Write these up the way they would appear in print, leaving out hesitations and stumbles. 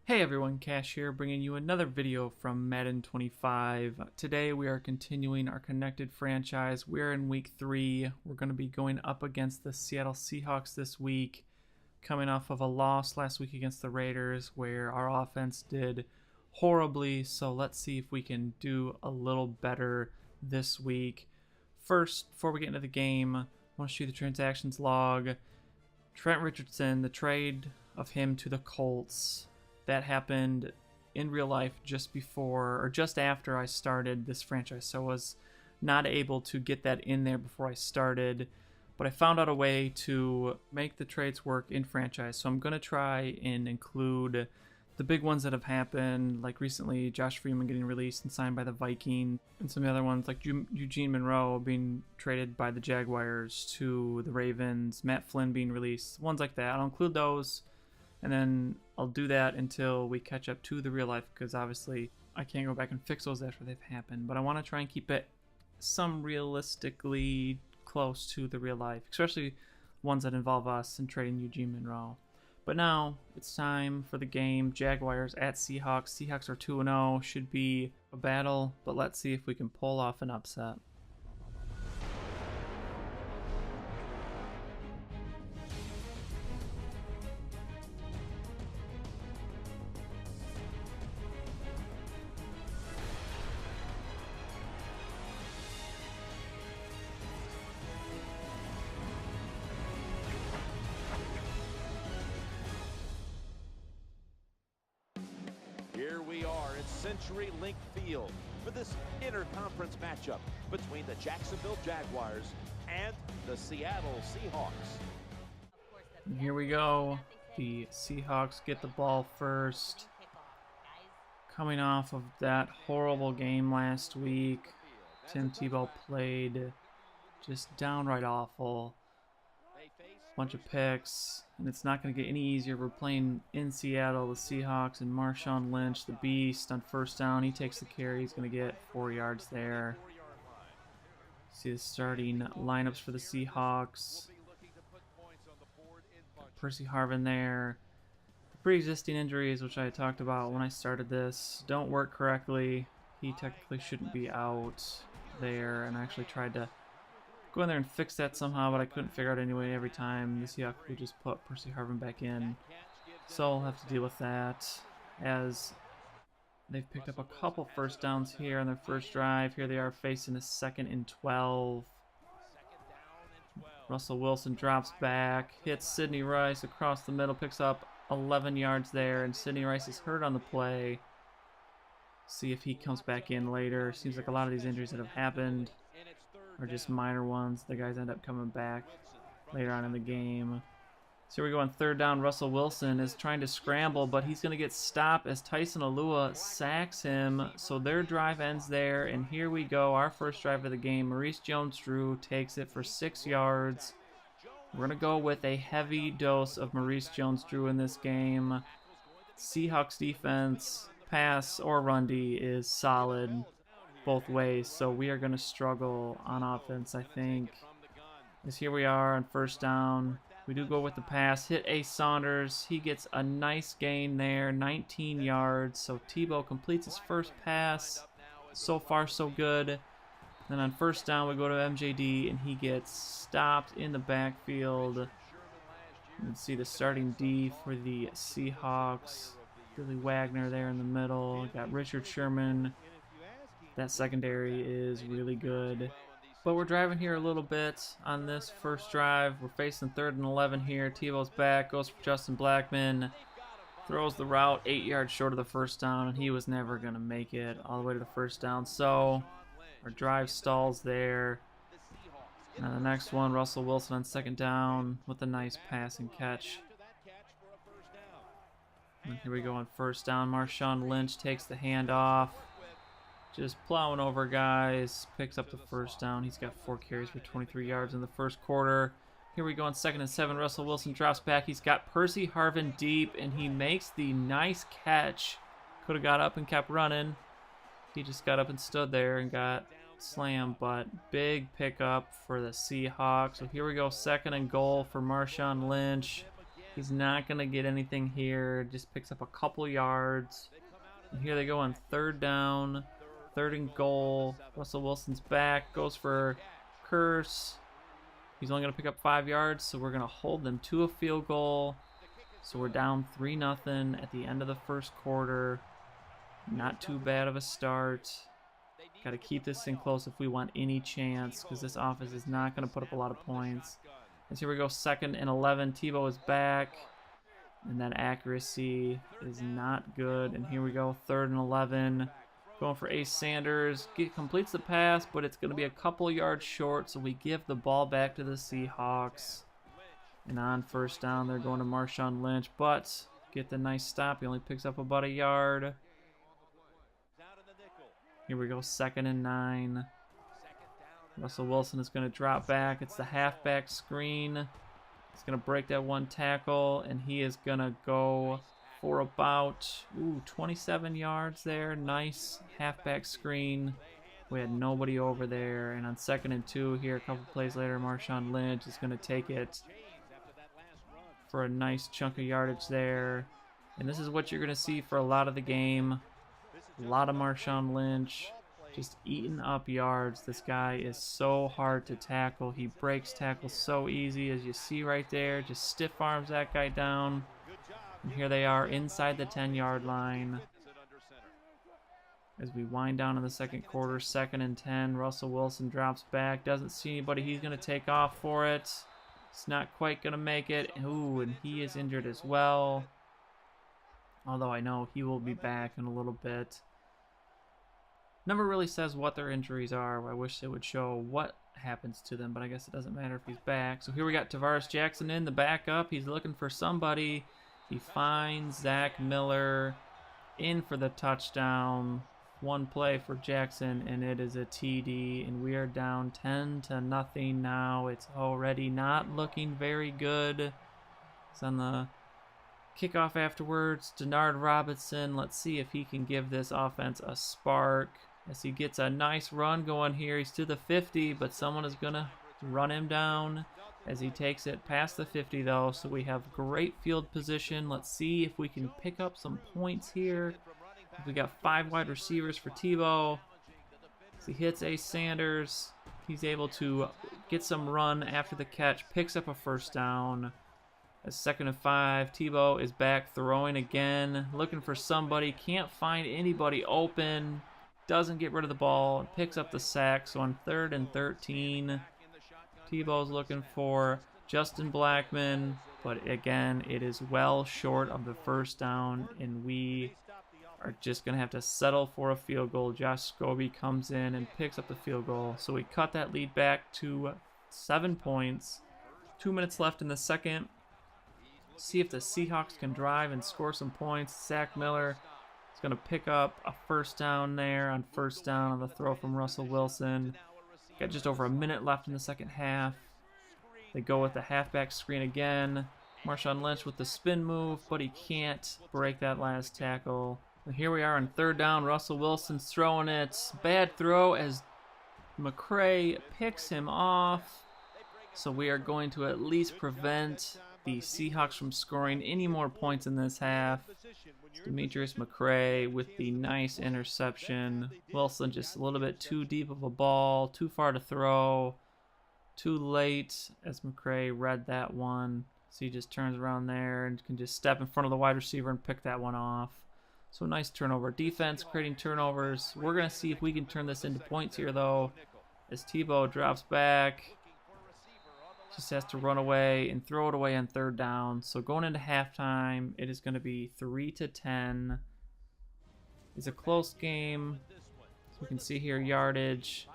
Hey everyone, Cash here, bringing you another video from Madden 25. Today we are continuing our connected franchise. We're in week 3. We're going to be going up against the Seattle Seahawks this week, coming off of a loss last week against the Raiders where our offense did horribly. So let's see if we can do a little better this week. First, before we get into the game, I want to show you the transactions log. Trent Richardson, the trade of him to the Colts. That happened in real life just before or just after I started this franchise, so I was not able to get that in there before I started, but I found out a way to make the trades work in franchise. So I'm going to try and include the big ones that have happened, like recently Josh Freeman getting released and signed by the Vikings, and some of the other ones like Eugene Monroe being traded by the Jaguars to the Ravens, Matt Flynn being released, ones like that. I'll include those. And then I'll do that until we catch up to the real life, because obviously I can't go back and fix those after they've happened. But I want to try and keep it some realistically close to the real life, especially ones that involve us and trading Eugene Monroe. But now it's time for the game. Jaguars at Seahawks. Seahawks are 2-0. Should be a battle, but let's see if we can pull off an upset. Here we are at CenturyLink Field for this interconference matchup between the Jacksonville Jaguars and the Seattle Seahawks. And here we go. The Seahawks get the ball first. Coming off of that horrible game last week, Tim Tebow played just downright awful. Bunch of picks, and it's not going to get any easier. We're playing in Seattle, the Seahawks, and Marshawn Lynch, the beast, on first down. He takes the carry. He's going to get 4 yards there. See the starting lineups for the Seahawks. Got Percy Harvin there. The pre-existing injuries, which I talked about when I started this, don't work correctly. He technically shouldn't be out there, and I actually tried to go in there and fix that somehow, but I couldn't figure out anyway. Every time the Seahawks would just put Percy Harvin back in. So I'll have to deal with that, as they've picked up a couple first downs here on their first drive. Here they are facing a 2nd and 12. Russell Wilson drops back, hits Sidney Rice across the middle, picks up 11 yards there, and Sidney Rice is hurt on the play. See if he comes back in later. Seems like a lot of these injuries that have happened are just minor ones. The guys end up coming back later on in the game. So here we go on 3rd down. Russell Wilson is trying to scramble, but he's going to get stopped as Tyson Alua sacks him. So their drive ends there, and here we go. Our first drive of the game. Maurice Jones-Drew takes it for 6 yards. We're going to go with a heavy dose of Maurice Jones-Drew in this game. Seahawks defense, pass or run D, is solid both ways, so we are going to struggle on offense, I think. As here we are on first down. We do go with the pass. Hit Ace Saunders. He gets a nice gain there, 19 yards. So Tebow completes his first pass. So far, so good. Then on first down, we go to MJD, and he gets stopped in the backfield. You can see the starting D for the Seahawks. Billy Wagner there in the middle. Got Richard Sherman. That secondary is really good. But we're driving here a little bit on this first drive. We're facing 3rd and 11 here. Tebow's back, goes for Justin Blackman. Throws the route 8 yards short of the first down, and he was never going to make it all the way to the first down. So our drive stalls there. Now the next one, Russell Wilson on 2nd down with a nice pass and catch. And here we go on first down. Marshawn Lynch takes the handoff. Just plowing over guys, picks up the first down. He's got 4 carries for 23 yards in the first quarter. Here we go on 2nd and 7. Russell Wilson drops back. He's got Percy Harvin deep, and he makes the nice catch. Could have got up and kept running. He just got up and stood there and got slammed, but big pickup for the Seahawks. So here we go, 2nd and goal for Marshawn Lynch. He's not going to get anything here. Just picks up a couple yards. And here they go on third down. Third and goal. Russell Wilson's back. Goes for Curse. He's only going to pick up 5 yards, so we're going to hold them to a field goal. So we're down 3-0 at the end of the first quarter. Not too bad of a start. Got to keep this thing close if we want any chance, because this offense is not going to put up a lot of points. And here we go, 2nd and 11. Tebow is back, and that accuracy is not good. And here we go, 3rd and 11. Going for Ace Sanders. Completes the pass, but it's going to be a couple yards short, so we give the ball back to the Seahawks. And on first down, they're going to Marshawn Lynch, but get the nice stop. He only picks up about a yard. Here we go, 2nd and 9. Russell Wilson is going to drop back. It's the halfback screen. He's going to break that one tackle, and he is going to go for about 27 yards there. Nice halfback screen. We had nobody over there. And on 2nd and 2 here, a couple plays later, Marshawn Lynch is going to take it for a nice chunk of yardage there. And this is what you're going to see for a lot of the game. A lot of Marshawn Lynch just eating up yards. This guy is so hard to tackle. He breaks tackles so easy, as you see right there. Just stiff arms that guy down. And here they are inside the 10-yard line. As we wind down in the second quarter, 2nd and 10. Russell Wilson drops back. Doesn't see anybody. He's going to take off for it. It's not quite going to make it. Ooh, and he is injured as well. Although I know he will be back in a little bit. Never really says what their injuries are. I wish they would show what happens to them, but I guess it doesn't matter if he's back. So here we got Tavares Jackson in the backup. He's looking for somebody. He finds Zach Miller in for the touchdown. One play for Jackson, and it is a TD, and we are down 10-0 now. It's already not looking very good. It's on the kickoff afterwards. Denard Robinson, let's see if he can give this offense a spark as he gets a nice run going here. He's to the 50, but someone is going to run him down as he takes it past the 50, though. So we have great field position. Let's see if we can pick up some points here. We got 5 wide receivers for Tebow. As he hits Ace Sanders, he's able to get some run after the catch, picks up a first down. As 2nd and 5, Tebow is back throwing again, looking for somebody, can't find anybody open, doesn't get rid of the ball, picks up the sack. So on 3rd and 13, Tebow's looking for Justin Blackman, but again, it is well short of the first down, and we are just going to have to settle for a field goal. Josh Scobie comes in and picks up the field goal. So we cut that lead back to 7 points. 2 minutes left in the second. See if the Seahawks can drive and score some points. Zach Miller is going to pick up a first down there on first down on the throw from Russell Wilson. Got just over a minute left in the second half. They go with the halfback screen again. Marshawn Lynch with the spin move, but he can't break that last tackle. And here we are on 3rd down. Russell Wilson's throwing it. Bad throw as McCray picks him off. So we are going to at least prevent the Seahawks from scoring any more points in this half. Demetrius McCray with the nice interception. Wilson just a little bit too deep of a ball, too far to throw, too late as McCray read that one. So he just turns around there and can just step in front of the wide receiver and pick that one off. So nice turnover. Defense creating turnovers. We're going to see if we can turn this into points here, though, as Tebow drops back. Just has to run away and throw it away on 3rd down. So going into halftime, it is going to be 3-10. It's a close game. So we can see here yardage.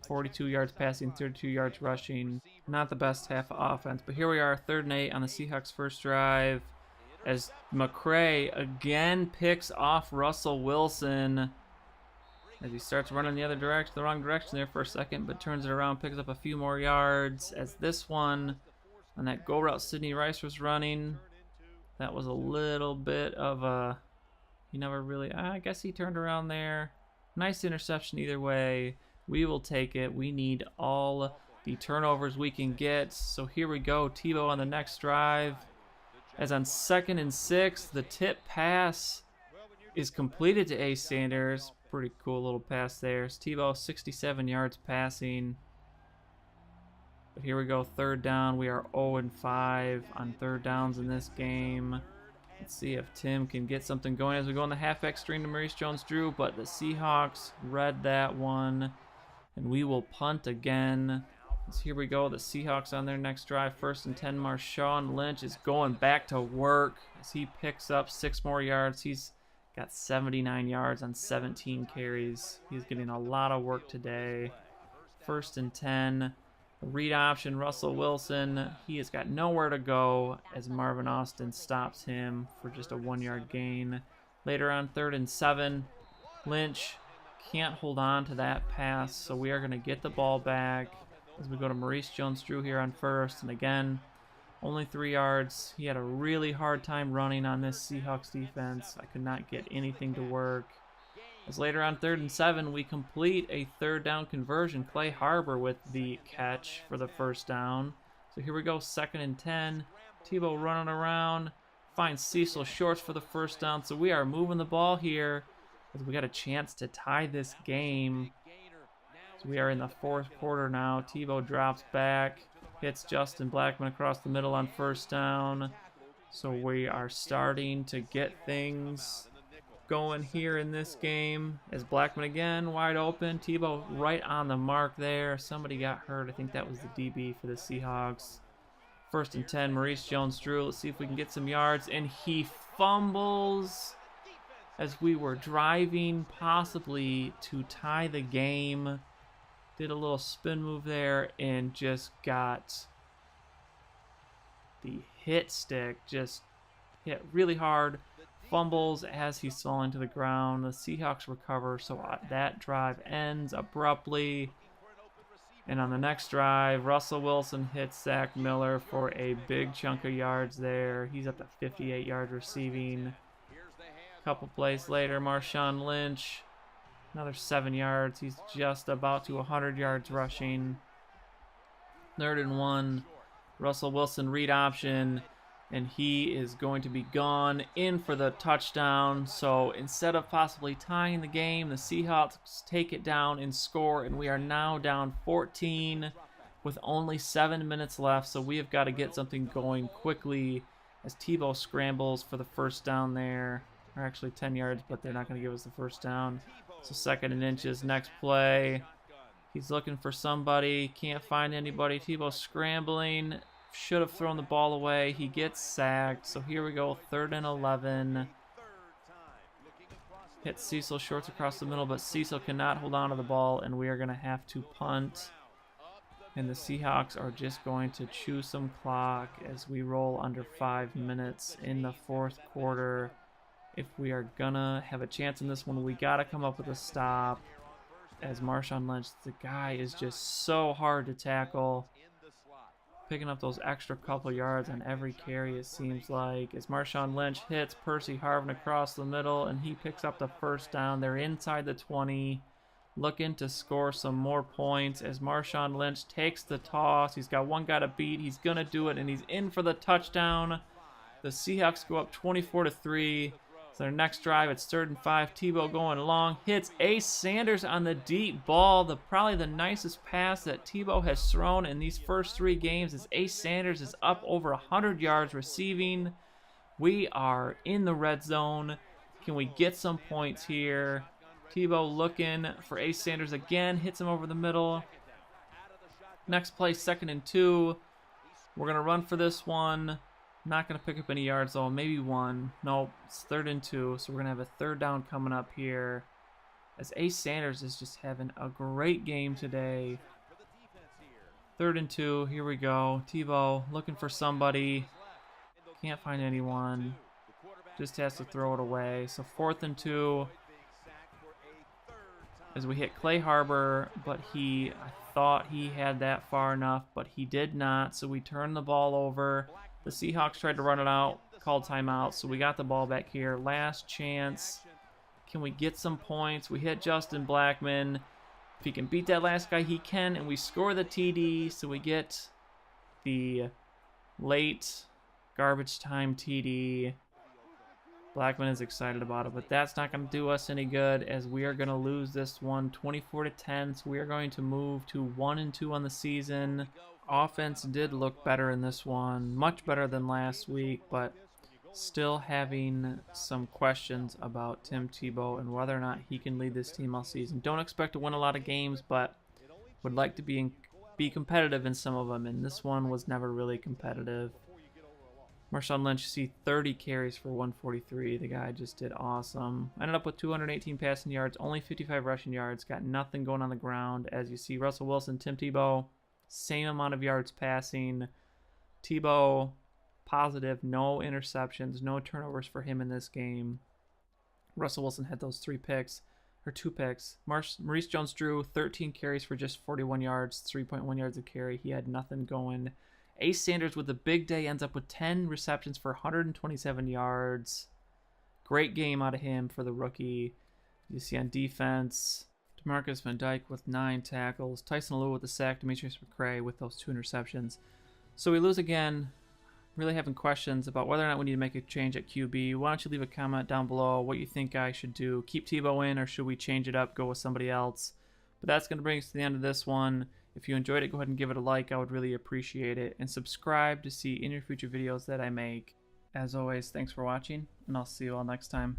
42 yards passing, 32 yards rushing. Not the best half of offense. But here we are, 3rd and 8 on the Seahawks' first drive, as McCray again picks off Russell Wilson as he starts running the wrong direction there for a second, but turns it around, picks up a few more yards. As this one, on that go route Sidney Rice was running, that was a little bit of a, he never really, I guess he turned around there. Nice interception either way. We will take it. We need all the turnovers we can get. So here we go. Tebow on the next drive. As on 2nd and 6, the tip pass is completed to Ace Sanders. Pretty cool little pass there. Tebow, 67 yards passing. But here we go, 3rd down. We are 0-5 on 3rd downs in this game. Let's see if Tim can get something going as we go on the halfback screen to Maurice Jones-Drew, but the Seahawks read that one, and we will punt again. So here we go, the Seahawks on their next drive, 1st and 10. Marshawn Lynch is going back to work as he picks up 6 more yards. He's got 79 yards on 17 carries. He's getting a lot of work today. 1st and 10. Read option, Russell Wilson. He has got nowhere to go as Marvin Austin stops him for just a 1-yard gain. Later on, 3rd and 7. Lynch can't hold on to that pass, so we are going to get the ball back as we go to Maurice Jones-Drew here on 1st. And again, only 3 yards. He had a really hard time running on this Seahawks defense. I could not get anything to work. As later on 3rd and 7, we complete a 3rd down conversion. Clay Harbor with the catch for the 1st down. So here we go, 2nd and 10. Tebow running around, finds Cecil Shorts for the 1st down. So we are moving the ball here as we got a chance to tie this game. So we are in the 4th quarter now. Tebow drops back, hits Justin Blackman across the middle on 1st down. So we are starting to get things going here in this game as Blackman again wide open. Tebow right on the mark there. Somebody got hurt. I think that was the DB for the Seahawks. 1st and 10, Maurice Jones-Drew. Let's see if we can get some yards. And he fumbles as we were driving possibly to tie the game. Did a little spin move there and just got the hit stick. Just hit really hard. Fumbles as he's falling to the ground. The Seahawks recover, so that drive ends abruptly. And on the next drive, Russell Wilson hits Zach Miller for a big chunk of yards there. He's up to 58 yards receiving. A couple plays later, Marshawn Lynch, another 7 yards. He's just about to 100 yards rushing. 3rd and 1, Russell Wilson read option. And he is going to be gone in for the touchdown. So instead of possibly tying the game, the Seahawks take it down and score. And we are now down 14 with only 7 minutes left. So we have got to get something going quickly as Tebow scrambles for the 1st down there. Or actually 10 yards, but they're not going to give us the 1st down. So 2nd and inches, next play. He's looking for somebody. Can't find anybody. Tebow scrambling. Should have thrown the ball away. He gets sacked. So here we go, 3rd and 11. Hit Cecil Shorts across the middle, but Cecil cannot hold on to the ball, and we are going to have to punt. And the Seahawks are just going to chew some clock as we roll under 5 minutes in the 4th quarter. If we are going to have a chance in this one, we got to come up with a stop. As Marshawn Lynch, the guy is just so hard to tackle. Picking up those extra couple yards on every carry, it seems like. As Marshawn Lynch hits Percy Harvin across the middle, and he picks up the 1st down. They're inside the 20, looking to score some more points as Marshawn Lynch takes the toss. He's got one guy to beat. He's going to do it, and he's in for the touchdown. The Seahawks go up 24-3. So their next drive, it's 3rd and 5. Tebow going long, hits Ace Sanders on the deep ball. Probably the nicest pass that Tebow has thrown in these first 3 games as Ace Sanders is up over 100 yards receiving. We are in the red zone. Can we get some points here? Tebow looking for Ace Sanders again, hits him over the middle. Next play, 2nd and 2. We're going to run for this one. Not going to pick up any yards, though. Maybe 1. Nope. It's 3rd and 2. So we're going to have a 3rd down coming up here. As Ace Sanders is just having a great game today. 3rd and 2. Here we go. Tebow looking for somebody. Can't find anyone. Just has to throw it away. So 4th and 2. As we hit Clay Harbor, but I thought he had that far enough, but he did not. So we turned the ball over. The Seahawks tried to run it out, called timeout, so we got the ball back here. Last chance. Can we get some points? We hit Justin Blackman. If he can beat that last guy, he can, and we score the TD, so we get the late Garbage time TD. Blackman is excited about it, but that's not going to do us any good as we are going to lose this one 24-10. So we are going to move to 1-2 on the season. Offense did look better in this one, much better than last week, but still having some questions about Tim Tebow and whether or not he can lead this team all season. Don't expect to win a lot of games, but would like to be competitive in some of them, and this one was never really competitive. Marshawn Lynch, you see 30 carries for 143. The guy just did awesome. Ended up with 218 passing yards, only 55 rushing yards. Got nothing going on the ground. As you see, Russell Wilson, Tim Tebow, same amount of yards passing. Tebow, positive, no interceptions, no turnovers for him in this game. Russell Wilson had those 2 picks. Maurice Jones-Drew, 13 carries for just 41 yards, 3.1 yards a carry. He had nothing going. Ace Sanders with a big day ends up with 10 receptions for 127 yards. Great game out of him for the rookie. You see on defense, DeMarcus Van Dyke with 9 tackles. Tyson Alou with a sack. Demetrius McCray with those 2 interceptions. So we lose again. Really having questions about whether or not we need to make a change at QB. Why don't you leave a comment down below what you think I should do. Keep Tebow in, or should we change it up, go with somebody else? But that's going to bring us to the end of this one. If you enjoyed it, go ahead and give it a like. I would really appreciate it. And subscribe to see any future videos that I make. As always, thanks for watching, and I'll see you all next time.